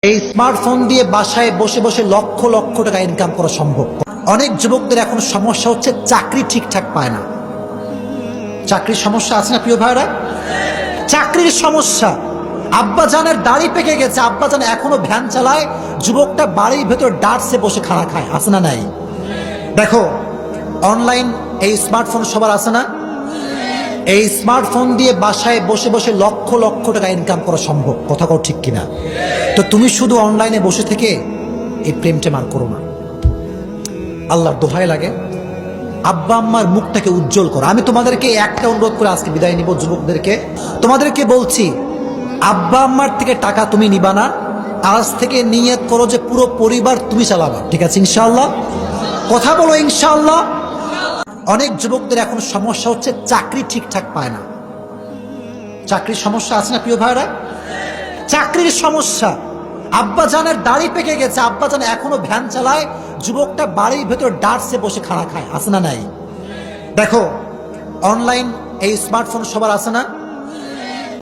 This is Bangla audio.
এই স্মার্টফোন দিয়ে বাসায় বসে বসে লক্ষ লক্ষ টাকা ইনকাম করা সম্ভব। অনেক যুবকদের এখন সমস্যা হচ্ছে চাকরি ঠিকঠাক পায় না। চাকরির সমস্যা আছে না প্রিয় ভাইরা? চাকরির সমস্যা। আব্বা জানের দাড়ি পেকে গেছে, আব্বা জান এখনো ভ্যান চালায়, যুবকটা বাড়ির ভেতর ডার্টসে বসে খানা খায়। আছে না নাই? দেখো, অনলাইন এই স্মার্টফোন সবার আছে না? এই স্মার্টফোন দিয়ে বাসায় বসে বসে লক্ষ লক্ষ টাকা ইনকাম করা সম্ভব। কথা কও ঠিক কিনা? তো তুমি শুধু অনলাইনে বসে থেকে এই প্রেমটা মার করো না। আল্লাহর দোহাই লাগে, আব্বা আম্মার মুখটাকে উজ্জ্বল করো। আমি তোমাদেরকে একটা অনুরোধ করে আজকে বিদায় নিব। যুবকদেরকে তোমাদেরকে বলছি, আব্বা আম্মার থেকে টাকা তুমি নিবা না। আজ থেকে নিয়ত করো যে পুরো পরিবার তুমি চালাবা। ঠিক আছে ইনশাআল্লাহ? কথা বলো ইনশাআল্লাহ। অনেক যুবকদের এখন সমস্যা হচ্ছে চাকরি ঠিকঠাক পায় না। চাকরির সমস্যা আছে না প্রিয় ভাইরা? চাকরির সমস্যা। আব্বা জানের দাড়ি পেকে গেছে, আব্বা জান এখনো ভ্যান চালায়, যুবকটা বাড়ির ভেতর ডার্টসে বসে খানা খায়। আছে না নাই? দেখো, অনলাইন এই স্মার্টফোন সবার আছে না?